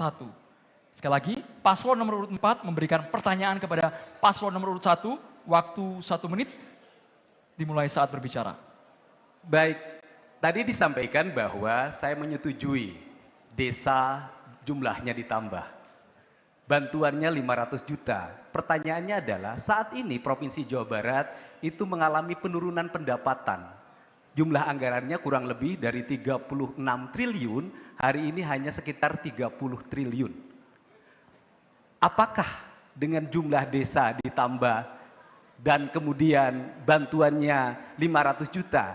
1. Sekali lagi, paslon nomor urut 4 memberikan pertanyaan kepada paslon nomor urut 1, waktu 1 menit, dimulai saat berbicara. Baik, tadi disampaikan bahwa saya menyetujui desa jumlahnya ditambah. Bantuannya 500 juta. Pertanyaannya adalah saat ini Provinsi Jawa Barat itu mengalami penurunan pendapatan. Jumlah anggarannya kurang lebih dari 36 triliun, hari ini hanya sekitar 30 triliun. Apakah dengan jumlah desa ditambah dan kemudian bantuannya 500 juta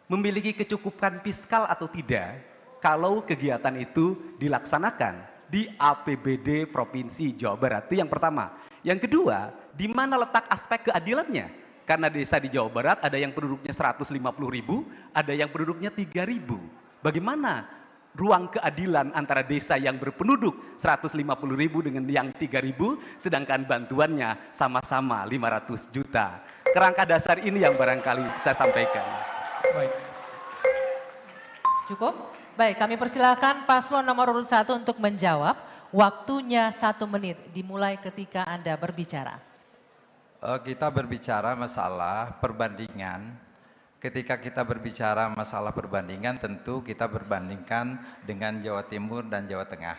memiliki kecukupan fiskal atau tidak kalau kegiatan itu dilaksanakan di APBD Provinsi Jawa Barat? Itu yang pertama. Yang kedua, di mana letak aspek keadilannya? Karena desa di Jawa Barat ada yang penduduknya 150.000, ada yang penduduknya 3.000. Bagaimana ruang keadilan antara desa yang berpenduduk 150.000 dengan yang 3.000, sedangkan bantuannya sama-sama 500 juta. Kerangka dasar ini yang barangkali saya sampaikan. Baik. Cukup? Baik, kami persilakan paslon nomor urut 1 untuk menjawab. Waktunya 1 menit, dimulai ketika Anda berbicara. Kita berbicara masalah perbandingan. Ketika kita berbicara masalah perbandingan, tentu kita berbandingkan dengan Jawa Timur dan Jawa Tengah.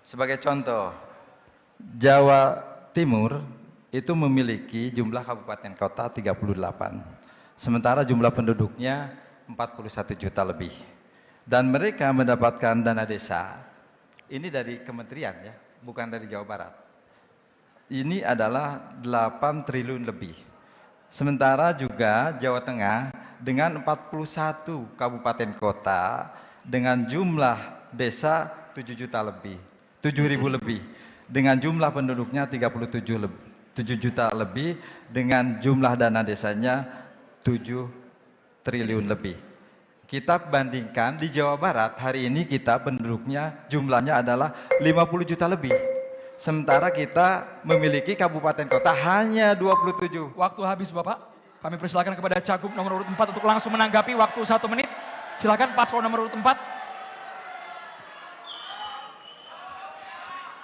Sebagai contoh, Jawa Timur itu memiliki jumlah kabupaten kota 38. Sementara jumlah penduduknya 41 juta lebih. Dan mereka mendapatkan dana desa, ini dari kementerian ya, bukan dari Jawa Barat. Ini adalah 8 triliun lebih. Sementara juga Jawa Tengah dengan 41 kabupaten kota dengan jumlah desa 7 juta lebih, 7.000 lebih. Dengan jumlah penduduknya 37 juta lebih, dengan jumlah dana desanya 7 triliun lebih. Kita bandingkan di Jawa Barat hari ini kita penduduknya jumlahnya adalah 50 juta lebih. Sementara kita memiliki kabupaten kota hanya 27. Waktu habis Bapak. Kami persilakan kepada Cagup nomor urut 4 untuk langsung menanggapi waktu 1 menit. Silakan paslon nomor urut 4.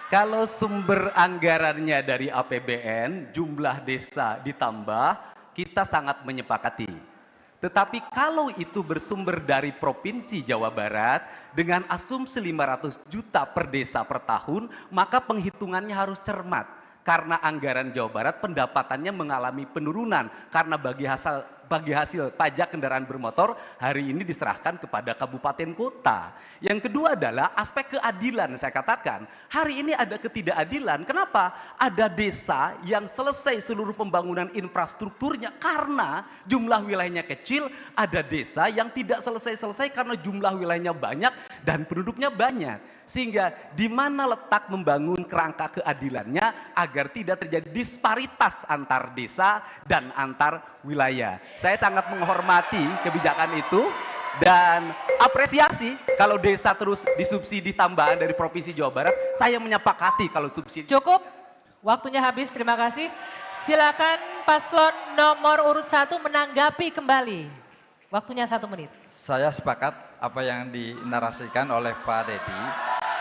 Kalau sumber anggarannya dari APBN, jumlah desa ditambah, kita sangat menyepakati. Tetapi kalau itu bersumber dari Provinsi Jawa Barat dengan asumsi 500 juta per desa per tahun, maka penghitungannya harus cermat. Karena anggaran Jawa Barat pendapatannya mengalami penurunan karena bagi hasil pajak kendaraan bermotor hari ini diserahkan kepada kabupaten kota. Yang kedua adalah aspek keadilan. Saya katakan hari ini ada ketidakadilan. Kenapa? Ada desa yang selesai seluruh pembangunan infrastrukturnya karena jumlah wilayahnya kecil, ada desa yang tidak selesai-selesai karena jumlah wilayahnya banyak dan penduduknya banyak. Sehingga di mana letak membangun kerangka keadilannya agar tidak terjadi disparitas antar desa dan antar wilayah. Saya sangat menghormati kebijakan itu dan apresiasi kalau desa terus disubsidi tambahan dari Provinsi Jawa Barat. Saya menyepakati kalau subsidi. Cukup, waktunya habis, terima kasih. Silakan paslon nomor urut 1 menanggapi kembali. Waktunya 1 menit. Saya sepakat apa yang dinarasikan oleh Pak Dedi.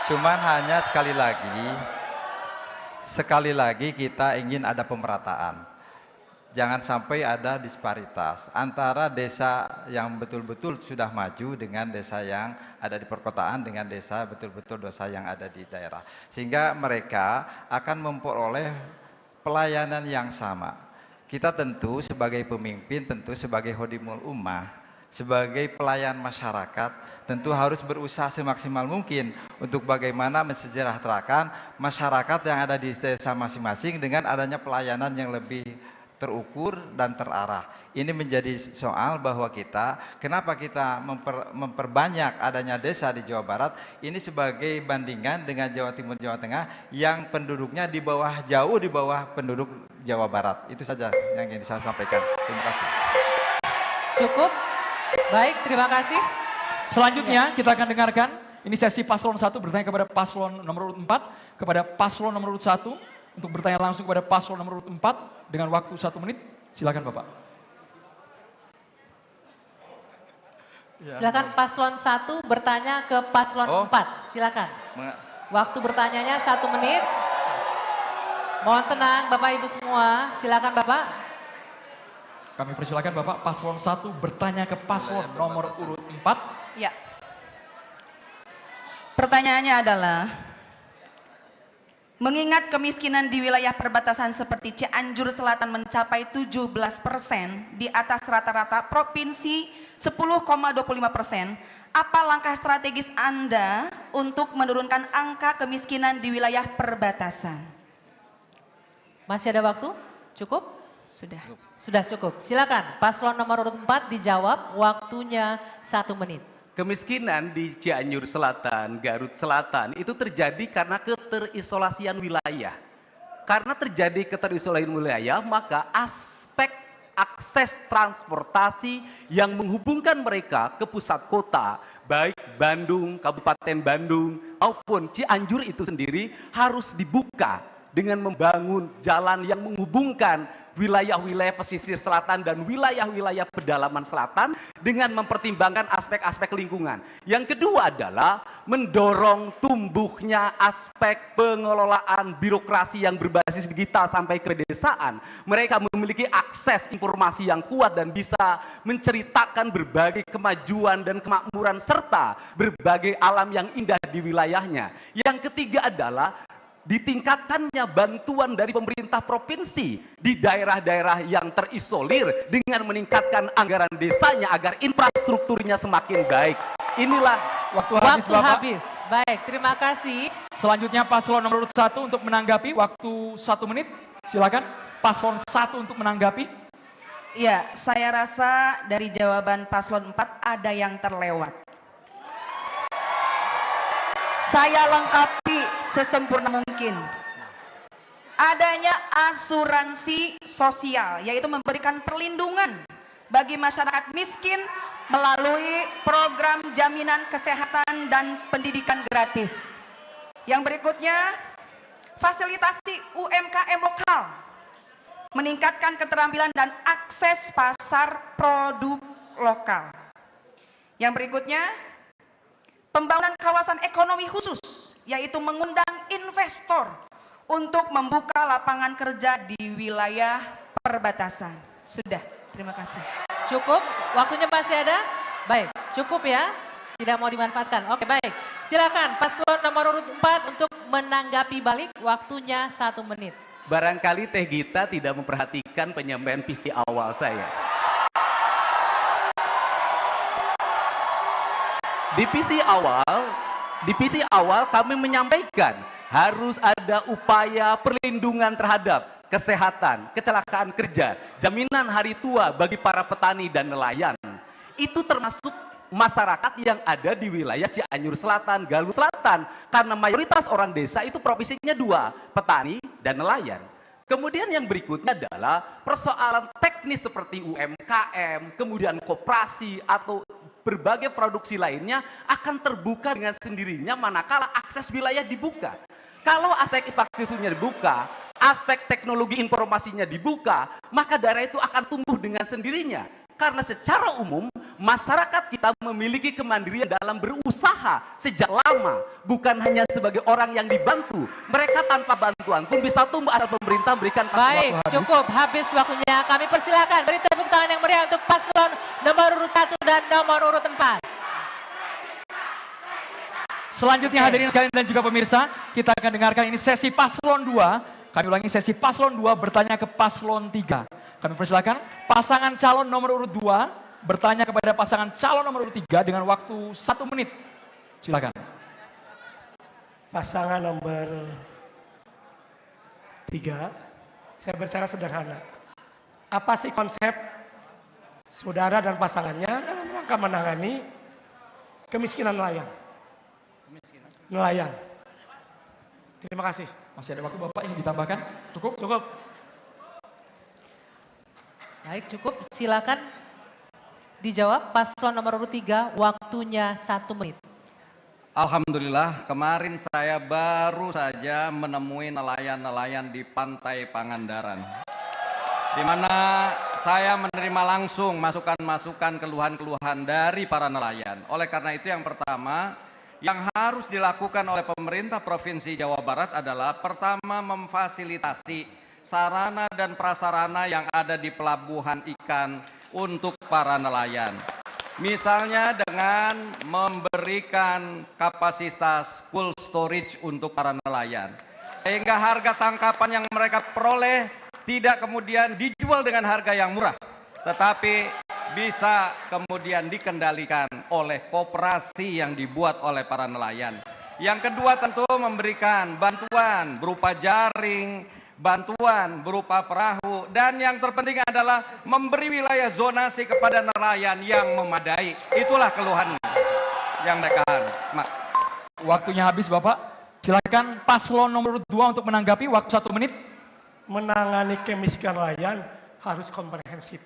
Cuman hanya sekali lagi kita ingin ada pemerataan. Jangan sampai ada disparitas antara desa yang betul-betul sudah maju dengan desa yang ada di perkotaan dengan desa betul-betul desa yang ada di daerah. Sehingga mereka akan memperoleh pelayanan yang sama. Kita tentu sebagai pemimpin, tentu sebagai Khodimul Ummah, sebagai pelayan masyarakat, tentu harus berusaha semaksimal mungkin untuk bagaimana mensejahterakan masyarakat yang ada di desa masing-masing dengan adanya pelayanan yang lebih terukur dan terarah. Ini menjadi soal bahwa kenapa kita memperbanyak adanya desa di Jawa Barat, ini sebagai bandingan dengan Jawa Timur, Jawa Tengah yang penduduknya jauh di bawah penduduk Jawa Barat. Itu saja yang ingin saya sampaikan. Terima kasih. Cukup. Baik, terima kasih. Selanjutnya kita akan dengarkan, ini sesi paslon 1 bertanya kepada paslon nomor urut 4, kepada paslon nomor urut 1 untuk bertanya langsung kepada paslon nomor urut 4 dengan waktu 1 menit. Silakan Bapak. Silakan paslon 1 bertanya ke paslon 4. Silakan. Waktu bertanyanya 1 menit. Mohon tenang Bapak Ibu semua, silakan Bapak. Kami persilakan Bapak paslon 1 bertanya ke paslon nomor urut 4. Ya. Pertanyaannya adalah, mengingat kemiskinan di wilayah perbatasan seperti Cianjur Selatan mencapai 17%, di atas rata-rata provinsi 10,25%, apa langkah strategis Anda untuk menurunkan angka kemiskinan di wilayah perbatasan? Masih ada waktu? Cukup? Sudah. Sudah cukup. Silakan paslon nomor urut 4 dijawab, waktunya 1 menit. Kemiskinan di Cianjur Selatan, Garut Selatan itu terjadi karena keterisolasian wilayah. Karena terjadi keterisolasian wilayah, maka aspek akses transportasi yang menghubungkan mereka ke pusat kota, baik Bandung, Kabupaten Bandung, maupun Cianjur itu sendiri harus dibuka dengan membangun jalan yang menghubungkan wilayah-wilayah pesisir selatan dan wilayah-wilayah pedalaman selatan dengan mempertimbangkan aspek-aspek lingkungan. Yang kedua adalah mendorong tumbuhnya aspek pengelolaan birokrasi yang berbasis digital sampai ke pedesaan. Mereka memiliki akses informasi yang kuat dan bisa menceritakan berbagai kemajuan dan kemakmuran serta berbagai alam yang indah di wilayahnya. Yang ketiga adalah ditingkatkannya bantuan dari pemerintah provinsi di daerah-daerah yang terisolir dengan meningkatkan anggaran desanya agar infrastrukturnya semakin baik. Inilah Waktu habis Bapak. habis. Baik, terima kasih. Selanjutnya paslon nomor urut 1 untuk menanggapi, waktu 1 menit. Silakan paslon 1 untuk menanggapi. Ya, saya rasa dari jawaban paslon 4 ada yang terlewat. Saya lengkapi sesempurna mungkin. Adanya asuransi sosial, yaitu memberikan perlindungan bagi masyarakat miskin melalui program jaminan kesehatan dan pendidikan gratis. Yang berikutnya, fasilitasi UMKM lokal, meningkatkan keterampilan dan akses pasar produk lokal. Yang berikutnya, pembangunan kawasan ekonomi khusus, yaitu mengundang investor untuk membuka lapangan kerja di wilayah perbatasan. Sudah, terima kasih. Cukup? Waktunya masih ada? Baik, cukup ya. Tidak mau dimanfaatkan. Oke, baik. Silakan paslon nomor urut 4 untuk menanggapi balik, waktunya 1 menit. barangkali Teh Gita tidak memperhatikan penyampaian visi awal saya. Di visi awal kami menyampaikan harus ada upaya perlindungan terhadap kesehatan, kecelakaan kerja, jaminan hari tua bagi para petani dan nelayan. Itu termasuk masyarakat yang ada di wilayah Cianjur Selatan, Galuh Selatan. Karena mayoritas orang desa itu profesinya dua, petani dan nelayan. Kemudian yang berikutnya adalah persoalan teknis seperti UMKM, kemudian koperasi atau berbagai produksi lainnya akan terbuka dengan sendirinya manakala akses wilayah dibuka. Kalau aspek infrastrukturnya dibuka, aspek teknologi informasinya dibuka, maka daerah itu akan tumbuh dengan sendirinya. Karena secara umum masyarakat kita memiliki kemandirian dalam berusaha sejak lama, bukan hanya sebagai orang yang dibantu. Mereka tanpa bantuan pun bisa tumbuh asal pemerintah berikan. Baik, cukup habis waktunya. Kami persilakan beri tepuk tangan yang meriah untuk paslon nomor urut 1 dan nomor urut 4. Selanjutnya hadirin sekalian dan juga pemirsa, kita akan dengarkan ini sesi paslon 2. Kami ulangi, sesi paslon 2 bertanya ke paslon 3. Kami persilakan pasangan calon nomor urut 2 bertanya kepada pasangan calon nomor urut 3 dengan waktu 1 menit. Silakan. Pasangan nomor 3, saya berbicara sederhana. Apa sih konsep saudara dan pasangannya dalam rangka menangani kemiskinan nelayan? Nelayan. Terima kasih. Masih ada waktu Bapak, ingin ditambahkan? Cukup? Cukup. Baik, cukup. Silakan dijawab paslon nomor urut 3, waktunya 1 menit. Alhamdulillah, kemarin saya baru saja menemui nelayan-nelayan di Pantai Pangandaran, di mana saya menerima langsung masukan-masukan, keluhan-keluhan dari para nelayan. Oleh karena itu yang pertama, yang harus dilakukan oleh pemerintah pemerintah Provinsi Jawa Barat adalah pertama memfasilitasi sarana dan prasarana yang ada di pelabuhan ikan untuk para nelayan. Misalnya dengan memberikan kapasitas cold storage untuk para nelayan. Sehingga harga tangkapan yang mereka peroleh tidak kemudian dijual dengan harga yang murah, tetapi bisa kemudian dikendalikan oleh koperasi yang dibuat oleh para nelayan. Yang kedua tentu memberikan bantuan berupa jaring, bantuan berupa perahu, dan yang terpenting adalah memberi wilayah zonasi kepada nelayan yang memadai. Itulah keluhan yang mereka. Waktunya habis Bapak. Silakan paslon nomor 2 untuk menanggapi, waktu 1 menit. Menangani kemiskinan nelayan harus komprehensif.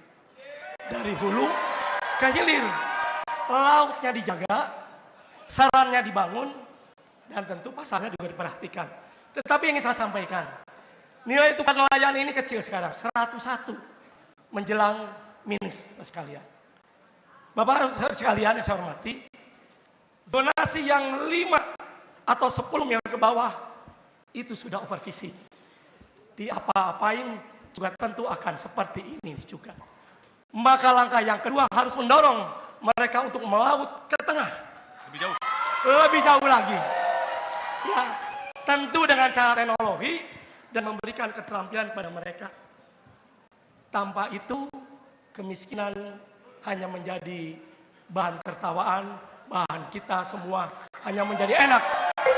Dari hulu ke hilir, lautnya dijaga, sarannya dibangun, dan tentu pasarnya juga diperhatikan. Tetapi yang ingin saya sampaikan, nilai tukar nelayan ini kecil sekarang, 101 menjelang minus sekalian. Bapak sekalian yang saya hormati, zonasi yang 5 atau 10 miliar ke bawah itu sudah overvisi. Di apa-apain juga tentu akan seperti ini juga. Maka langkah yang kedua harus mendorong mereka untuk melaut ke tengah. Lebih jauh lagi. Ya, tentu dengan cara teknologi dan memberikan keterampilan kepada mereka. Tanpa itu kemiskinan hanya menjadi bahan tertawaan, bahan kita semua hanya menjadi enak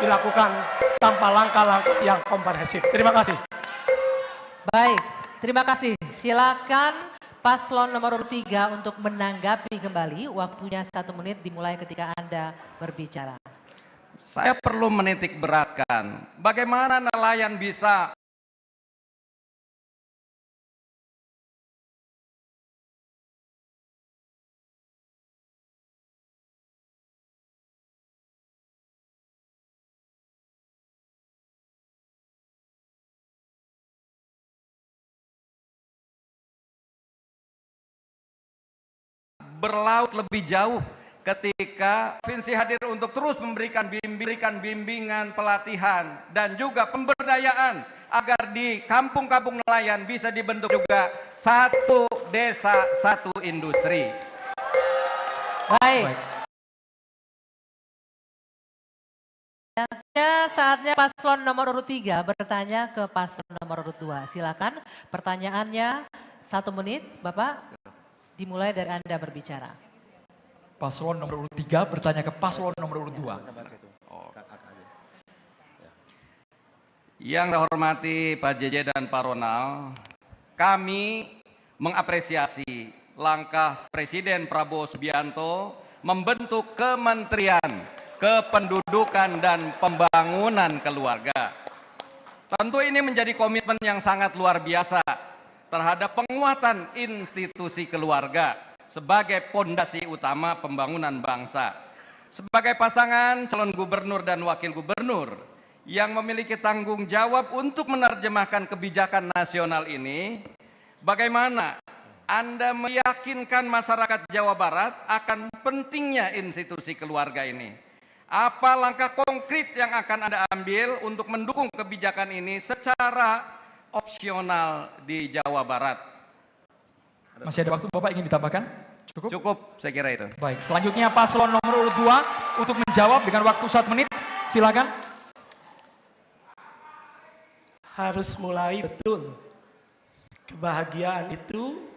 dilakukan tanpa langkah-langkah yang komprehensif. Terima kasih. Baik, terima kasih. Silakan paslon nomor 3 untuk menanggapi kembali. Waktunya 1 menit dimulai ketika Anda berbicara. Saya perlu menitik beratkan bagaimana nelayan bisa berlaut lebih jauh ketika provinsi hadir untuk terus memberikan bimbingan, pelatihan, dan juga pemberdayaan agar di kampung-kampung nelayan bisa dibentuk juga satu desa, satu industri. Baik. Saatnya paslon nomor urut 3 bertanya ke paslon nomor urut 2. Silakan pertanyaannya 1 menit, Bapak. Dimulai dari Anda berbicara. Paslon nomor urut 3 bertanya ke paslon nomor urut 2. Yang saya hormati Pak JJ dan Pak Ronald, kami mengapresiasi langkah Presiden Prabowo Subianto membentuk Kementerian Kependudukan dan Pembangunan Keluarga. Tentu ini menjadi komitmen yang sangat luar biasa terhadap penguatan institusi keluarga sebagai pondasi utama pembangunan bangsa. Sebagai pasangan calon gubernur dan wakil gubernur yang memiliki tanggung jawab untuk menerjemahkan kebijakan nasional ini, bagaimana Anda meyakinkan masyarakat Jawa Barat akan pentingnya institusi keluarga ini? Apa langkah konkret yang akan Anda ambil untuk mendukung kebijakan ini secara opsional di Jawa Barat? Masih ada waktu Bapak ingin ditambahkan? Cukup? Cukup, saya kira itu. Baik, selanjutnya paslon nomor urut 2 untuk menjawab dengan waktu 1 menit. Silakan. Harus mulai betul. Kebahagiaan itu,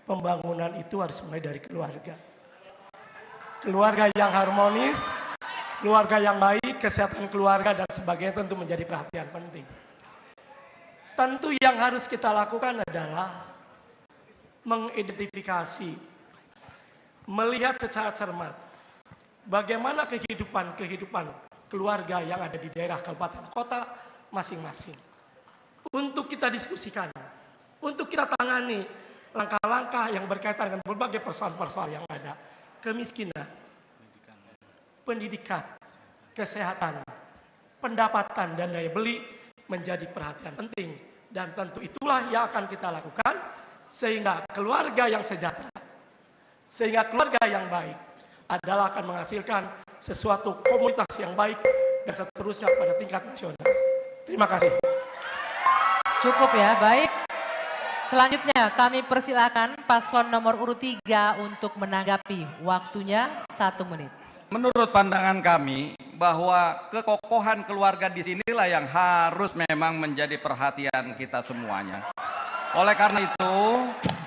pembangunan itu harus mulai dari keluarga. Keluarga yang harmonis, keluarga yang baik, kesehatan keluarga dan sebagainya tentu menjadi perhatian penting. Tentu yang harus kita lakukan adalah mengidentifikasi, melihat secara cermat bagaimana kehidupan keluarga yang ada di daerah kabupaten kota masing-masing. Untuk kita diskusikan, untuk kita tangani langkah-langkah yang berkaitan dengan berbagai persoalan-persoalan yang ada. Kemiskinan, pendidikan, kesehatan, pendapatan, dan daya beli menjadi perhatian penting. Dan tentu itulah yang akan kita lakukan sehingga keluarga yang sejahtera, sehingga keluarga yang baik adalah akan menghasilkan sesuatu komunitas yang baik dan seterusnya pada tingkat nasional. Terima kasih. Cukup ya, baik. Selanjutnya kami persilakan paslon nomor urut 3 untuk menanggapi. Waktunya 1 menit. Menurut pandangan kami bahwa kekokohan keluarga di sinilah yang harus memang menjadi perhatian kita semuanya. Oleh karena itu,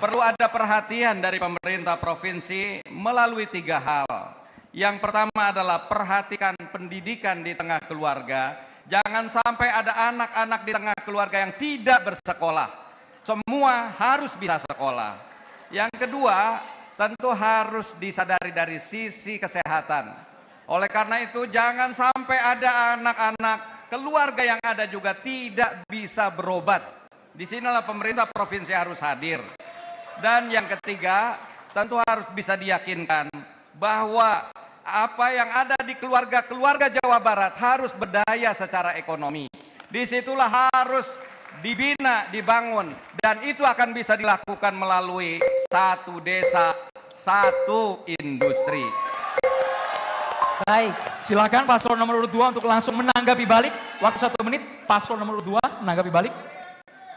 perlu ada perhatian dari pemerintah provinsi melalui 3 hal. Yang pertama adalah perhatikan pendidikan di tengah keluarga. Jangan sampai ada anak-anak di tengah keluarga yang tidak bersekolah. Semua harus bisa sekolah. Yang kedua, tentu harus disadari dari sisi kesehatan. Oleh karena itu, jangan sampai ada anak-anak keluarga yang ada juga tidak bisa berobat. Disinilah pemerintah provinsi harus hadir. Dan yang ketiga, tentu harus bisa diyakinkan bahwa apa yang ada di keluarga-keluarga Jawa Barat harus berdaya secara ekonomi. Disitulah harus dibina, dibangun. Dan itu akan bisa dilakukan melalui 1 desa, 1 industri. Baik, silakan paslon nomor urut 2 untuk langsung menanggapi balik. Waktu 1 menit, paslon nomor urut 2 menanggapi balik.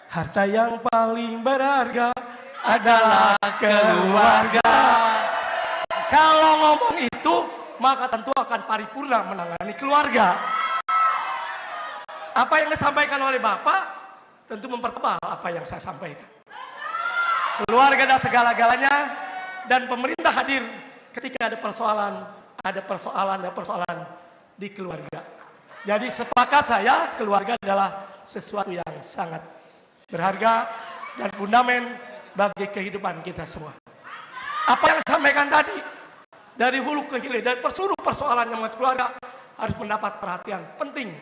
Harta yang paling berharga adalah keluarga. Kalau ngomong itu, maka tentu akan paripurna menangani keluarga. Apa yang disampaikan oleh Bapak, tentu mempertebal apa yang saya sampaikan. Keluarga dan segala-galanya, dan pemerintah hadir ketika ada persoalan di keluarga. Jadi sepakat saya, keluarga adalah sesuatu yang sangat berharga dan fundament bagi kehidupan kita semua. Apa yang saya sampaikan tadi, dari hulu ke hilir, dari seluruh persoalan yang mengenai keluarga harus mendapat perhatian penting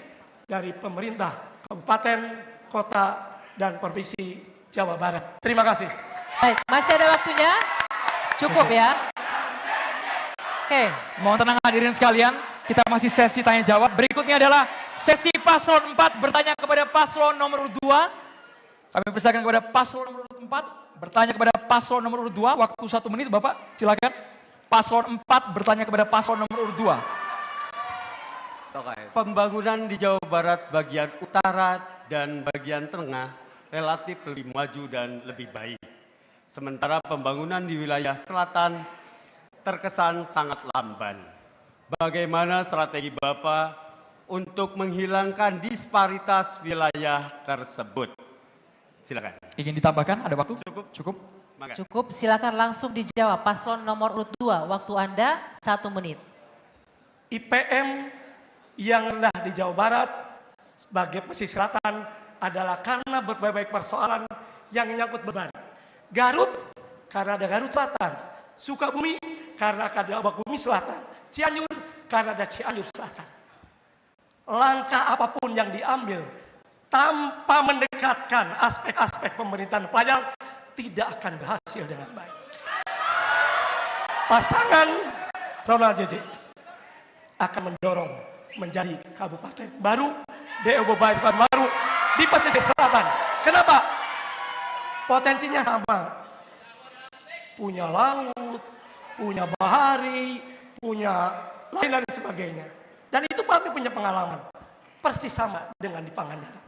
dari pemerintah, kabupaten, kota, dan provinsi Jawa Barat. Terima kasih. Baik, masih ada waktunya? Cukup ya? Oke. Mohon tenang hadirin sekalian, kita masih sesi tanya jawab. Berikutnya adalah sesi paslon 4 bertanya kepada paslon nomor 2. Kami persilakan kepada paslon nomor 4 bertanya kepada paslon nomor 2. Waktu 1 menit Bapak, silakan. Paslon 4 bertanya kepada paslon nomor 2. Pembangunan di Jawa Barat bagian utara dan bagian tengah relatif lebih maju dan lebih baik. Sementara pembangunan di wilayah selatan terkesan sangat lamban. Bagaimana strategi Bapak untuk menghilangkan disparitas wilayah tersebut? Silakan. Ingin ditambahkan? Ada waktu? Cukup. Cukup, silakan langsung dijawab. Paslon nomor urut 2, waktu Anda 1 menit. IPM yang rendah di Jawa Barat sebagai pesisir selatan adalah karena berbagai persoalan yang menyangkut beban. Garut karena ada Garut Selatan, Sukabumi karena ada Bumi Selatan, Cianjur karena ada Cianjur Selatan. Langkah apapun yang diambil tanpa mendekatkan aspek-aspek pemerintahan pelajar tidak akan berhasil dengan baik. Pasangan Ronald JJ akan mendorong menjadi kabupaten baru, DO Beban baru di pesisir selatan. Kenapa? Potensinya sama. Punya laut, punya bahari, punya lain dan sebagainya. Dan itu kami punya pengalaman. Persis sama dengan di Pangandaran.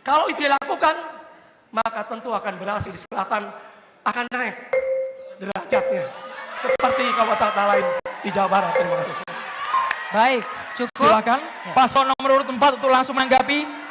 Kalau itu dilakukan, maka tentu akan berhasil di selatan, akan naik derajatnya. Seperti kabupaten lain di Jawa Barat. Terima kasih. Baik, cukup. Silakan. Paslon nomor urut 4 untuk langsung menanggapi.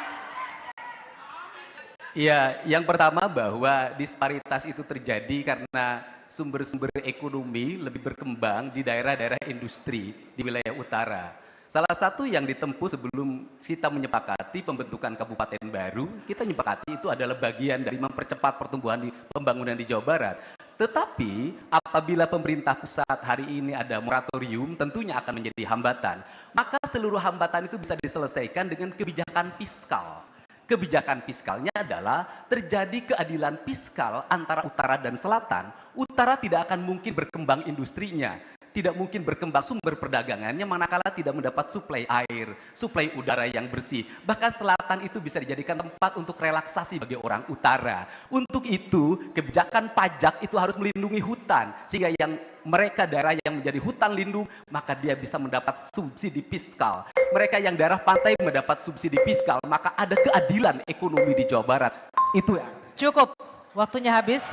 Ya, yang pertama bahwa disparitas itu terjadi karena sumber-sumber ekonomi lebih berkembang di daerah-daerah industri di wilayah utara. Salah satu yang ditempuh sebelum kita menyepakati pembentukan kabupaten baru, kita menyepakati itu adalah bagian dari mempercepat pertumbuhan pembangunan di Jawa Barat. Tetapi apabila pemerintah pusat hari ini ada moratorium, tentunya akan menjadi hambatan. Maka seluruh hambatan itu bisa diselesaikan dengan kebijakan fiskal. Kebijakan fiskalnya adalah terjadi keadilan fiskal antara utara dan selatan. Utara tidak akan mungkin berkembang industrinya, tidak mungkin berkembang sumber perdagangannya manakala tidak mendapat suplai air, suplai udara yang bersih. Bahkan selatan itu bisa dijadikan tempat untuk relaksasi bagi orang utara. Untuk itu, kebijakan pajak itu harus melindungi hutan, sehingga yang mereka daerah yang menjadi hutan lindung, maka dia bisa mendapat subsidi fiskal. Mereka yang daerah pantai mendapat subsidi fiskal, maka ada keadilan ekonomi di Jawa Barat. Itu ya. Cukup, waktunya habis.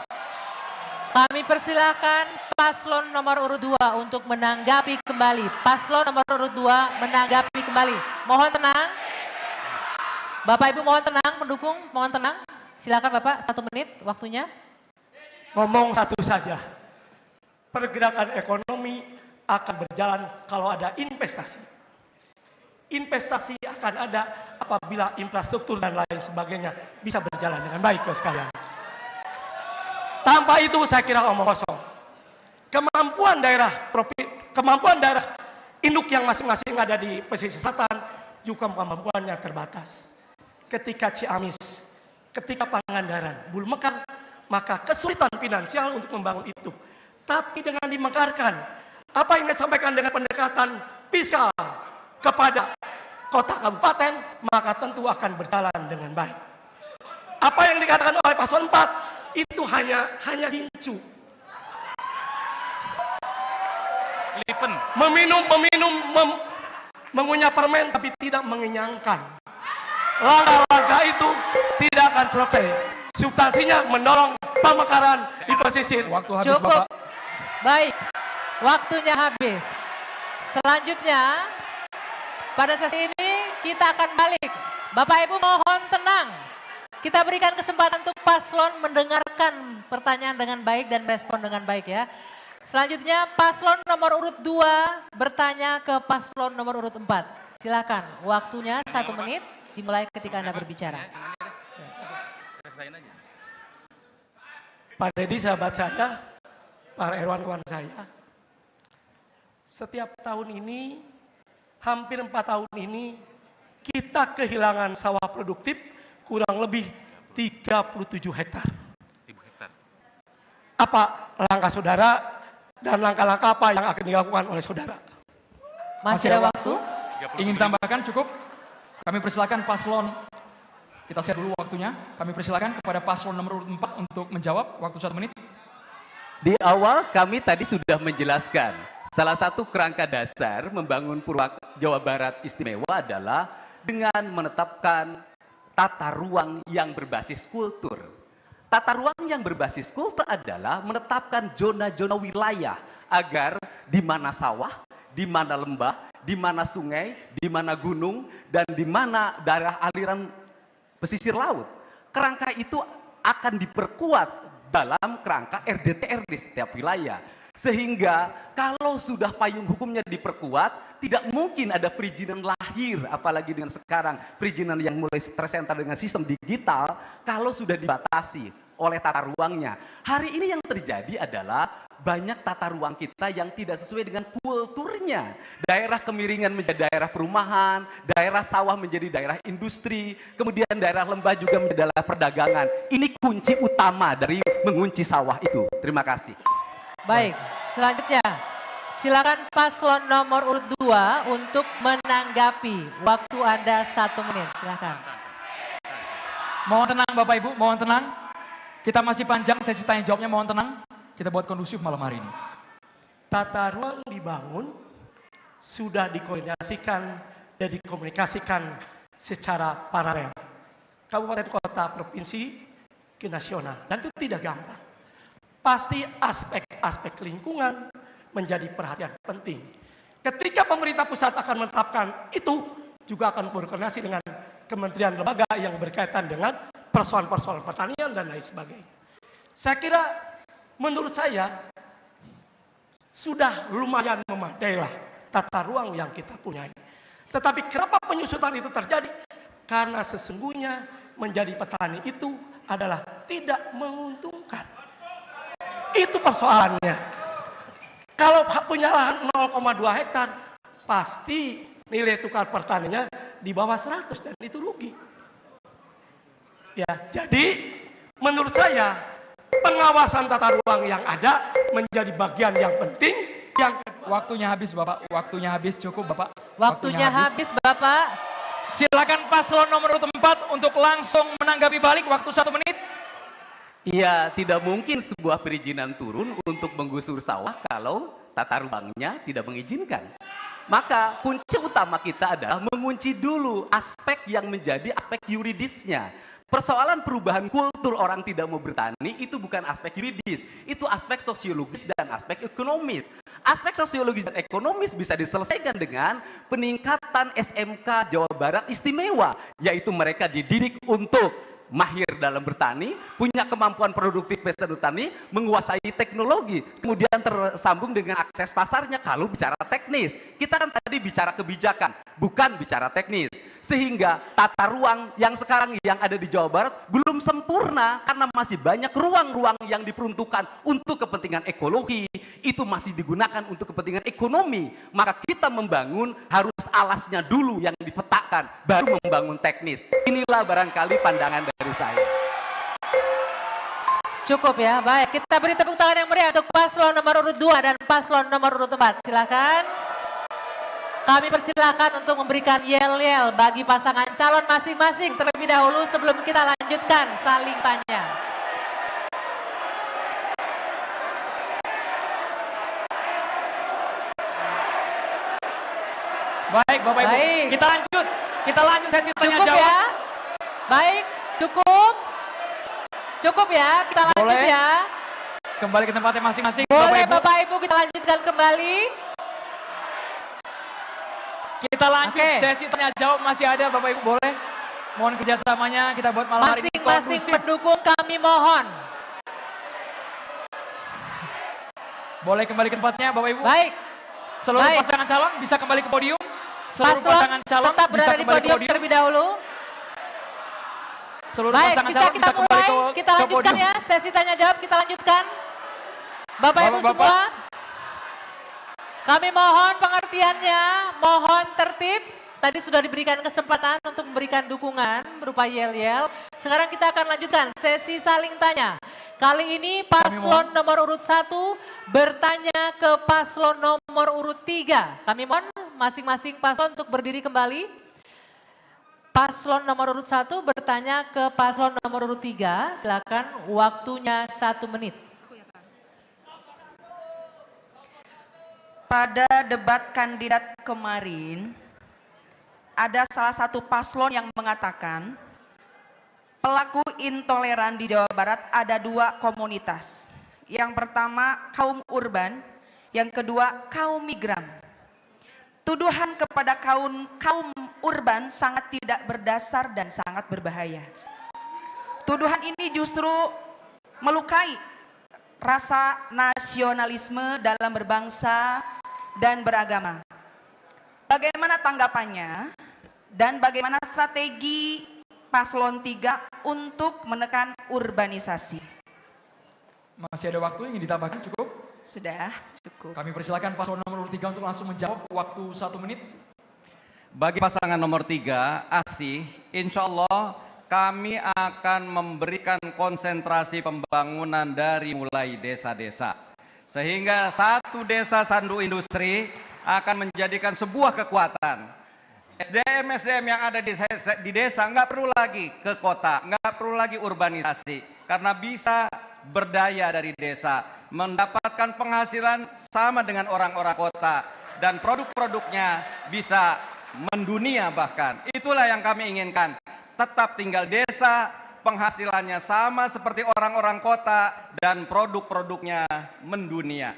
Kami persilakan paslon nomor urut 2 untuk menanggapi kembali. Paslon nomor urut 2 menanggapi kembali. Mohon tenang. Bapak Ibu mohon tenang, mendukung, mohon tenang. Silakan Bapak, 1 menit waktunya. Ngomong satu saja, pergerakan ekonomi akan berjalan kalau ada investasi. Investasi akan ada apabila infrastruktur dan lain sebagainya bisa berjalan dengan baik, Bapak sekalian. Tanpa itu saya kira omong kosong. Kemampuan daerah induk yang masing-masing ada di pesisir selatan juga kemampuannya terbatas. Ketika Ciamis, ketika Pangandaran, Bulu Mekar, maka kesulitan finansial untuk membangun itu. Tapi dengan dimekarkan, apa yang disampaikan dengan pendekatan fiskal kepada kota kabupaten, maka tentu akan berjalan dengan baik. Apa yang dikatakan oleh paslon 4 itu hanya gincu. Lipen. Mengunyah permen tapi tidak mengenyangkan. Langkah-langkah itu tidak akan selesai. Substansinya mendorong pemekaran di pesisir. Waktu habis Cukup. Bapak. Baik, waktunya habis. Selanjutnya, pada sesi ini kita akan balik. Bapak Ibu mohon tenang. Kita berikan kesempatan untuk paslon mendengarkan pertanyaan dengan baik dan respon dengan baik ya. Selanjutnya paslon nomor urut 2 bertanya ke paslon nomor urut 4. Silakan, waktunya 1 menit dimulai ketika Anda berbicara. Pak Deddy, sahabat saya, para kawan saya, setiap tahun ini, hampir 4 tahun ini, kita kehilangan sawah produktif kurang lebih 37 hektar. Apa langkah saudara dan langkah-langkah apa yang akan dilakukan oleh saudara? Masih ada waktu? Ingin tambahkan cukup? Kami persilakan paslon, kita set dulu waktunya. Kami persilakan kepada paslon nomor 4 untuk menjawab, waktu 1 menit. Di awal kami tadi sudah menjelaskan, salah satu kerangka dasar membangun Jawa Barat istimewa adalah dengan menetapkan tata ruang yang berbasis kultur. Tata ruang yang berbasis kultur adalah menetapkan zona-zona wilayah agar di mana sawah, di mana lembah, di mana sungai, di mana gunung, dan di mana daerah aliran pesisir laut. Kerangka itu akan diperkuat dalam kerangka RDTR di setiap wilayah. Sehingga kalau sudah payung hukumnya diperkuat, tidak mungkin ada perizinan lahir, apalagi dengan sekarang perizinan yang mulai tersentar dengan sistem digital, kalau sudah dibatasi oleh tata ruangnya. Hari ini yang terjadi adalah banyak tata ruang kita yang tidak sesuai dengan kulturnya. Daerah kemiringan menjadi daerah perumahan, daerah sawah menjadi daerah industri, kemudian daerah lembah juga menjadi daerah perdagangan. Ini kunci utama dari mengunci sawah itu. Terima kasih. Baik, selanjutnya silakan paslon nomor urut 2 untuk menanggapi. Waktu Anda 1 menit, silakan. Mohon tenang Bapak Ibu, mohon tenang. Kita masih panjang sesi tanya jawabnya, mohon tenang. Kita buat kondusif malam hari ini. Tata ruang dibangun, sudah dikoordinasikan dan dikomunikasikan secara paralel. Kabupaten, kota, provinsi, ke nasional. Dan itu tidak gampang. Pasti aspek-aspek lingkungan menjadi perhatian penting. Ketika pemerintah pusat akan menetapkan itu, juga akan berkoordinasi dengan kementerian lembaga yang berkaitan dengan persoalan-persoalan pertanian dan lain sebagainya. Saya kira, menurut saya, sudah lumayan memadai lah tata ruang yang kita punya. Tetapi kenapa penyusutan itu terjadi? Karena sesungguhnya menjadi petani itu adalah tidak menguntungkan. Itu persoalannya. Kalau punya lahan 0,2 hektar, pasti nilai tukar pertaniannya di bawah 100 dan itu rugi. Ya, jadi menurut saya pengawasan tata ruang yang ada menjadi bagian yang penting. Yang kedua, waktunya habis Bapak, waktunya habis, cukup Bapak. Waktunya habis Bapak. Silakan paslon nomor 4 untuk langsung menanggapi balik, waktu 1 menit. Ya, tidak mungkin sebuah perizinan turun untuk menggusur sawah kalau tata ruangnya tidak mengizinkan. Maka kunci utama kita adalah mengunci dulu aspek yang menjadi aspek yuridisnya. Persoalan perubahan kultur orang tidak mau bertani itu bukan aspek yuridis, itu aspek sosiologis dan aspek ekonomis. Aspek sosiologis dan ekonomis bisa diselesaikan dengan peningkatan SMK Jawa Barat istimewa, yaitu mereka dididik untuk mahir dalam bertani, punya kemampuan produktif pesan tani, menguasai teknologi, kemudian tersambung dengan akses pasarnya. Kalau bicara teknis, kita kan tadi bicara kebijakan, bukan bicara teknis. Sehingga tata ruang yang sekarang yang ada di Jawa Barat belum sempurna karena masih banyak ruang-ruang yang diperuntukkan untuk kepentingan ekologi, itu masih digunakan untuk kepentingan ekonomi. Maka kita membangun harus alasnya dulu yang dipetakan, baru membangun teknis. Inilah barangkali pandangan dari saya. Cukup ya, baik. Kita beri tepuk tangan yang meriah untuk paslon nomor urut 2 dan paslon nomor urut 4. Silakan. Kami persilakan untuk memberikan yel-yel bagi pasangan calon masing-masing terlebih dahulu sebelum kita lanjutkan saling tanya. Baik, Bapak Ibu. Baik. Kita lanjut sesi tanya Cukup jawab. ya. Baik, cukup. Cukup ya, kita lanjut Boleh. ya. Kembali ke tempatnya masing-masing, Boleh Bapak Ibu. Bapak Ibu kita lanjutkan kembali. Kita lanjut Oke. sesi tanya jawab, masih ada Bapak Ibu, boleh? Mohon kerjasamanya, kita buat malam hari ini Masing-masing kondusif. pendukung kami mohon. Boleh kembali ke tempatnya Bapak Ibu? Baik, Seluruh baik. pasangan calon bisa kembali ke podium. Seluruh paslon pasangan calon tetap bisa berada di kembali ke podium podium. terlebih dahulu. Seluruh Baik, pasangan bisa calon kita bisa kembali mulai, kita ke lanjutkan podium. ya, sesi tanya jawab kita lanjutkan. Bapak Ibu Bapak-bapak. semua, kami mohon pengertiannya, mohon tertib. Tadi sudah diberikan kesempatan untuk memberikan dukungan berupa yel-yel. Sekarang kita akan lanjutkan sesi saling tanya. Kali ini paslon nomor urut 1 bertanya ke paslon nomor urut 3. Kami mohon masing-masing paslon untuk berdiri kembali. Paslon nomor urut 1 bertanya ke paslon nomor urut 3. Silakan, waktunya 1 menit. Pada debat kandidat kemarin, ada salah satu paslon yang mengatakan pelaku intoleran di Jawa Barat ada 2 komunitas. Yang pertama kaum urban, yang kedua kaum migran. Tuduhan kepada kaum urban sangat tidak berdasar dan sangat berbahaya. Tuduhan ini justru melukai rasa nasionalisme dalam berbangsa dan beragama. Bagaimana tanggapannya dan bagaimana strategi paslon 3 untuk menekan urbanisasi? Masih ada waktu ingin ditambahkan, cukup? Sudah cukup. Kami persilakan paslon nomor urut 3 untuk langsung menjawab, waktu 1 menit. Bagi pasangan nomor 3, ASI, insya Allah kami akan memberikan konsentrasi pembangunan dari mulai desa-desa. Sehingga satu desa sandu industri akan menjadikan sebuah kekuatan. SDM yang ada di desa nggak perlu lagi ke kota, nggak perlu lagi urbanisasi. Karena bisa berdaya dari desa, mendapatkan penghasilan sama dengan orang-orang kota. Dan produk-produknya bisa mendunia bahkan. Itulah yang kami inginkan. Tetap tinggal desa, penghasilannya sama seperti orang-orang kota, dan produk-produknya mendunia.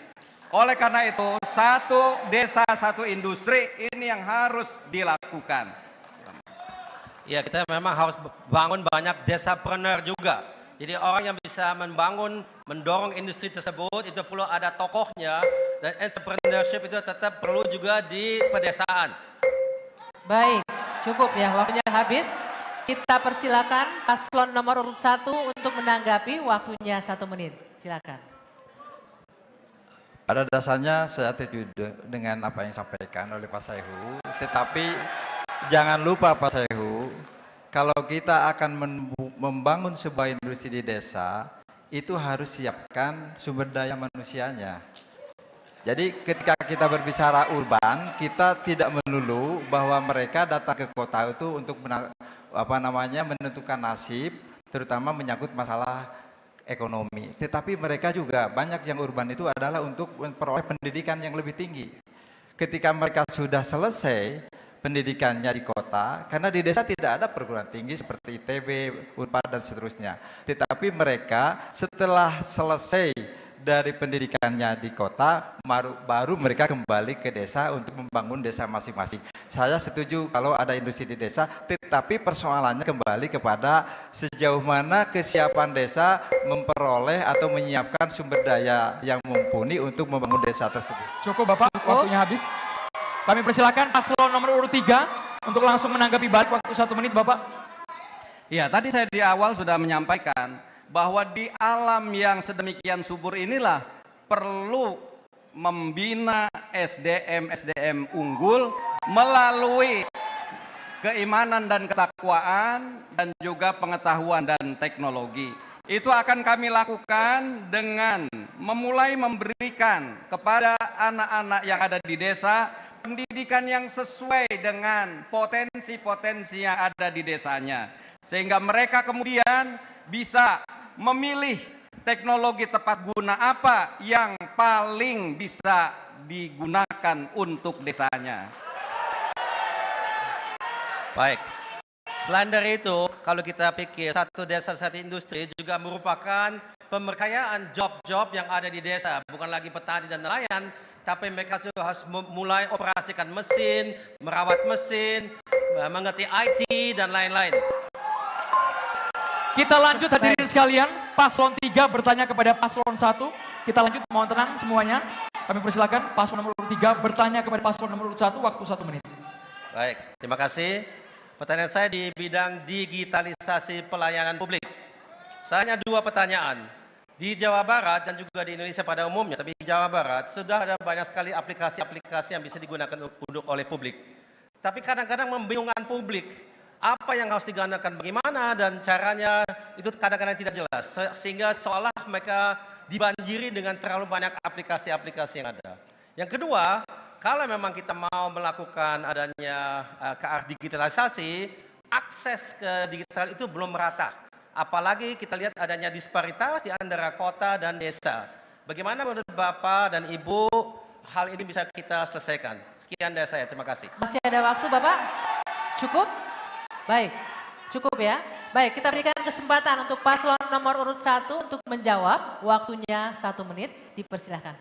Oleh karena itu, satu desa, satu industri ini yang harus dilakukan. Ya, kita memang harus bangun banyak desapreneur juga. Jadi orang yang bisa membangun, mendorong industri tersebut, itu perlu ada tokohnya, dan entrepreneurship itu tetap perlu juga di pedesaan. Baik, cukup ya, waktunya habis. Kita persilakan paslon nomor urut 1 untuk menanggapi, waktunya 1 menit. Silakan. Pada dasarnya saya setuju dengan apa yang disampaikan oleh Pak Saihu, tetapi jangan lupa Pak Saihu, kalau kita akan membangun sebuah industri di desa, itu harus siapkan sumber daya manusianya. Jadi ketika kita berbicara urban, kita tidak melulu bahwa mereka datang ke kota itu untuk menentukan nasib, terutama menyangkut masalah ekonomi. Tetapi mereka juga banyak yang urban itu adalah untuk memperoleh pendidikan yang lebih tinggi. Ketika mereka sudah selesai pendidikannya di kota, karena di desa tidak ada perguruan tinggi seperti ITB, Unpad dan seterusnya. Tetapi mereka setelah selesai dari pendidikannya di kota, baru mereka kembali ke desa untuk membangun desa masing-masing. Saya setuju kalau ada industri di desa, tetapi persoalannya kembali kepada sejauh mana kesiapan desa memperoleh atau menyiapkan sumber daya yang mumpuni untuk membangun desa tersebut. Cukup Bapak, waktunya habis. Kami persilakan paslon nomor urut 3 untuk langsung menanggapi balik waktu 1 menit Bapak. Ya, tadi saya di awal sudah menyampaikan bahwa di alam yang sedemikian subur inilah perlu membina SDM unggul melalui keimanan dan ketakwaan dan juga pengetahuan dan teknologi. Itu akan kami lakukan dengan memulai memberikan kepada anak-anak yang ada di desa pendidikan yang sesuai dengan potensi-potensi yang ada di desanya. Sehingga mereka kemudian bisa memilih teknologi tepat guna apa yang paling bisa digunakan untuk desanya. Baik. Selain dari itu, kalau kita pikir satu desa satu industri juga merupakan pemberkayaan job-job yang ada di desa. Bukan lagi petani dan nelayan, tapi mereka juga harus mulai operasikan mesin, merawat mesin, mengerti IT dan lain-lain. Kita lanjut hadirin sekalian, paslon 3 bertanya kepada paslon 1. Kita lanjut, mohon tenang semuanya. Kami persilakan paslon nomor 3 bertanya kepada paslon nomor 1, waktu 1 menit. Baik, terima kasih. Pertanyaan saya di bidang digitalisasi pelayanan publik. Saya hanya 2 pertanyaan. Di Jawa Barat dan juga di Indonesia pada umumnya, tapi di Jawa Barat sudah ada banyak sekali aplikasi-aplikasi yang bisa digunakan oleh publik. Tapi kadang-kadang membingungkan publik. Apa yang harus digunakan, bagaimana dan caranya itu kadang-kadang tidak jelas. Sehingga seolah mereka dibanjiri dengan terlalu banyak aplikasi-aplikasi yang ada. Yang kedua, kalau memang kita mau melakukan adanya ke arah digitalisasi, akses ke digital itu belum merata. Apalagi kita lihat adanya disparitas di antara kota dan desa. Bagaimana menurut Bapak dan Ibu hal ini bisa kita selesaikan? Sekian dari saya, terima kasih. Masih ada waktu Bapak? Cukup? Baik, cukup ya. Baik, kita berikan kesempatan untuk paslon nomor urut 1 untuk menjawab. Waktunya 1 menit, dipersilahkan.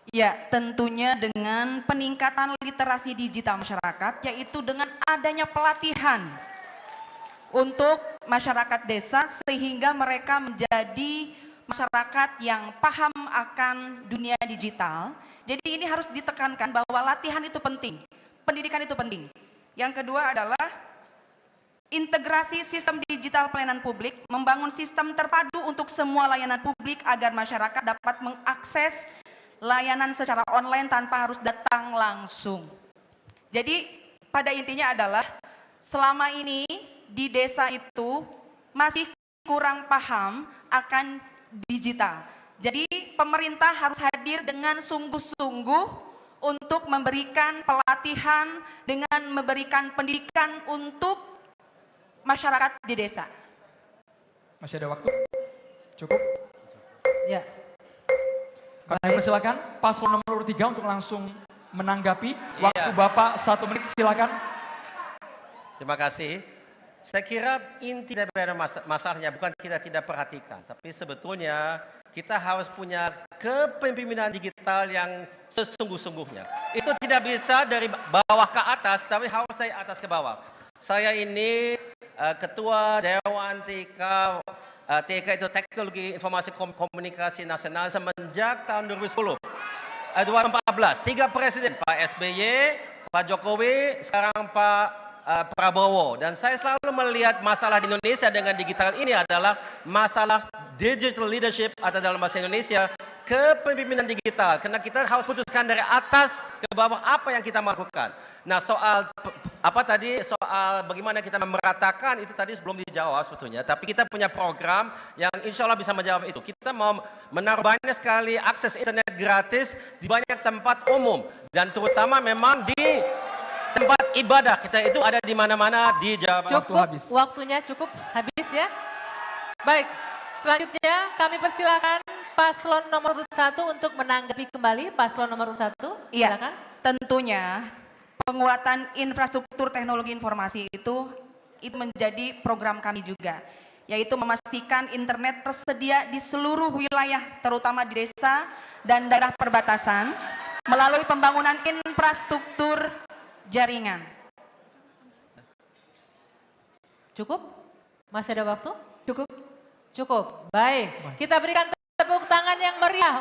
Ya, tentunya dengan peningkatan literasi digital masyarakat, yaitu dengan adanya pelatihan untuk masyarakat desa sehingga mereka menjadi masyarakat yang paham akan dunia digital. Jadi ini harus ditekankan bahwa latihan itu penting, pendidikan itu penting. Yang kedua adalah integrasi sistem digital pelayanan publik, membangun sistem terpadu untuk semua layanan publik agar masyarakat dapat mengakses layanan secara online tanpa harus datang langsung. Jadi pada intinya adalah selama ini di desa itu masih kurang paham akan digital. Jadi pemerintah harus hadir dengan sungguh-sungguh untuk memberikan pelatihan, dengan memberikan pendidikan untuk masyarakat di desa. Masih ada waktu? Cukup? Ya. Kami persilakan paslon nomor 3 untuk langsung menanggapi. Waktu Bapak 1 menit, silakan. Terima kasih. Saya kira inti dari masalahnya bukan kita tidak perhatikan, tapi sebetulnya kita harus punya kepemimpinan digital yang sesungguh-sungguhnya. Itu tidak bisa dari bawah ke atas, tapi harus dari atas ke bawah. Saya ini Ketua Dewan TK itu Teknologi Informasi Komunikasi Nasional semenjak tahun 2010. 2014, 3 presiden, Pak SBY, Pak Jokowi, sekarang Pak Prabowo. Dan saya selalu melihat masalah di Indonesia dengan digital ini adalah masalah digital leadership atau dalam bahasa Indonesia kepemimpinan digital. Karena kita harus putuskan dari atas ke bawah apa yang kita melakukan. Nah, soal bagaimana kita memeratakan itu tadi sebelum dijawab sebetulnya. Tapi kita punya program yang insya Allah bisa menjawab itu. Kita mau menaruh banyak sekali akses internet gratis di banyak tempat umum. Dan terutama memang di tempat ibadah kita itu ada di mana-mana di Jawa Barat. Cukup, waktunya cukup habis ya. Baik, Selanjutnya kami persilakan paslon nomor urut 1 untuk menanggapi kembali. Paslon nomor urut 1, Iya, silakan. tentunya penguatan infrastruktur teknologi informasi itu menjadi program kami juga, yaitu memastikan internet tersedia di seluruh wilayah, terutama di desa dan daerah perbatasan, melalui pembangunan infrastruktur jaringan. Cukup? Masih ada waktu? Cukup. Cukup. Baik, kita berikan tepuk tangan yang meriah